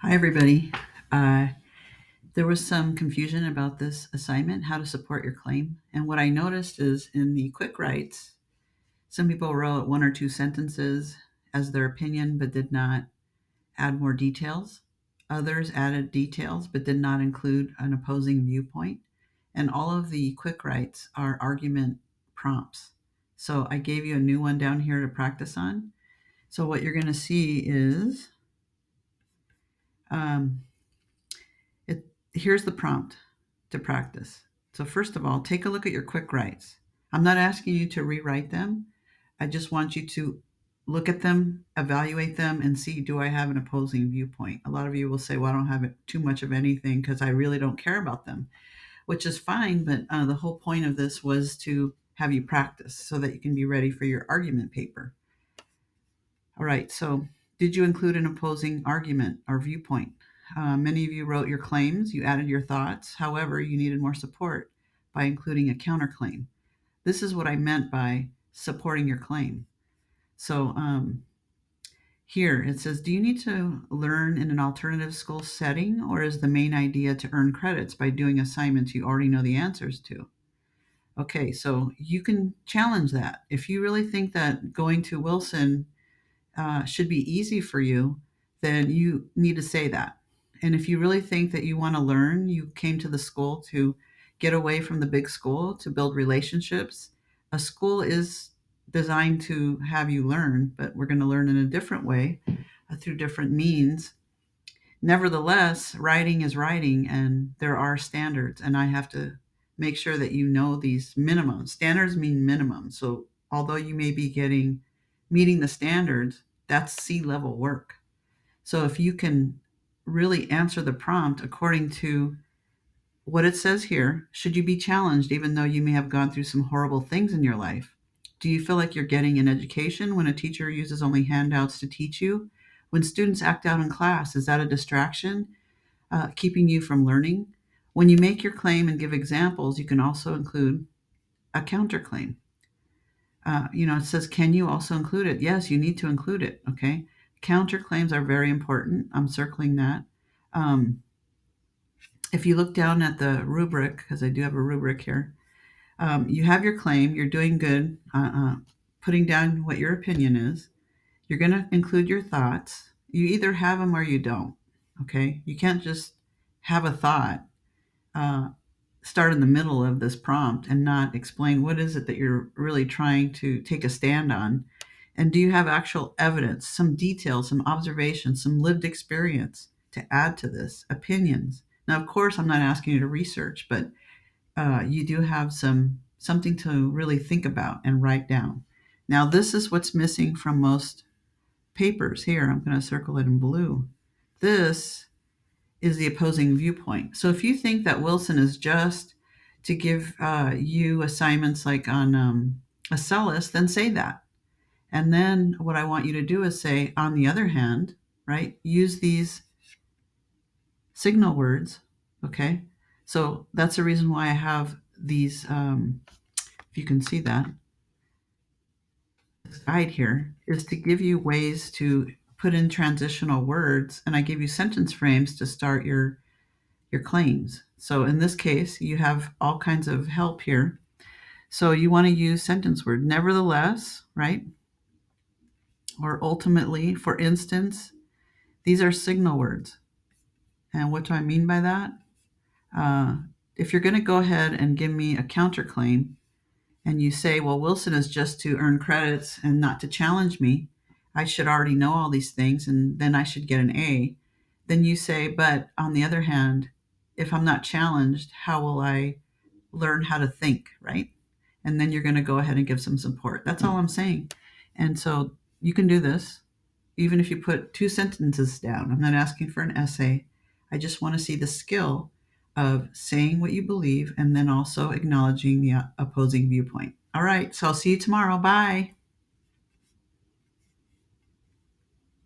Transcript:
Hi, everybody. Uh, there was some confusion about this assignment, how to support your claim. And what I noticed is in the quick writes, some people wrote one or two sentences as their opinion, but did not add more details. Others added details, but did not include an opposing viewpoint. And all of the quick writes are argument prompts. So I gave you a new one down here to practice on. So what you're going to see is um, here's the prompt to practice. So, first of all, take a look at your quick writes. I'm not asking you to rewrite them. I just want you to look at them, evaluate them, and see, do I have an opposing viewpoint? A lot of you will say, well, I don't have too much of anything because I really don't care about them, which is fine. But the whole point of this was to have you practice so that you can be ready for your argument paper. All right, so did you include an opposing argument or viewpoint? Many of you wrote your claims, you added your thoughts. However, you needed more support by including a counterclaim. This is what I meant by supporting your claim. So here it says, do you need to learn in an alternative school setting, or is the main idea to earn credits by doing assignments you already know the answers to? Okay, so you can challenge that. If you really think that going to Wilson should be easy for you, then you need to say that. And if you really think that you want to learn, you came to the school to get away from the big school, to build relationships. A school is designed to have you learn, but we're going to learn in a different way through different means. Nevertheless, writing is writing, and there are standards, and I have to make sure that you know these minimums. Standards mean minimum. So although you may be getting meeting the standards, that's C level work. So if you can really answer the prompt according to what it says here, should you be challenged even though you may have gone through some horrible things in your life? Do you feel like you're getting an education when a teacher uses only handouts to teach you? When students act out in class, is that a distraction, keeping you from learning? When you make your claim and give examples, you can also include a counterclaim. It says, can you also include it? Yes, you need to include it. Okay. Counterclaims are very important. I'm circling that. Um, if you look down at the rubric, because I do have a rubric here, you have your claim, you're doing good, putting down what your opinion is. You're going to include your thoughts. You either have them or you don't. Okay. You can't just have a thought, uh, start in the middle of this prompt and not explain what is it that you're really trying to take a stand on. And do you have actual evidence, some details, some observations, some lived experience to add to this? Opinions. Now, of course, I'm not asking you to research, but you do have something to really think about and write down. Now, this is what's missing from most papers. Here, I'm going to circle it in blue. This is the opposing viewpoint. So if you think that Wilson is just to give you assignments like on Acellus, then say that. And then what I want you to do is say, on the other hand, right, use these signal words. Okay. So that's the reason why I have these, if you can see that, this guide here is to give you ways to put in transitional words. And I give you sentence frames to start your claims. So in this case, you have all kinds of help here. So you want to use sentence word, nevertheless, right? Or ultimately, for instance, these are signal words. And what do I mean by that? Uh, if you're going to go ahead and give me a counterclaim and you say, well, Wilson is just to earn credits and not to challenge me, I should already know all these things and then I should get an A. Then you say, but on the other hand, if I'm not challenged, how will I learn how to think, right? And then you're going to go ahead and give some support. That's all I'm saying. And so you can do this even if you put two sentences down. I'm not asking for an essay. I just want to see the skill of saying what you believe and then also acknowledging the opposing viewpoint. All right, so I'll see you tomorrow. Bye.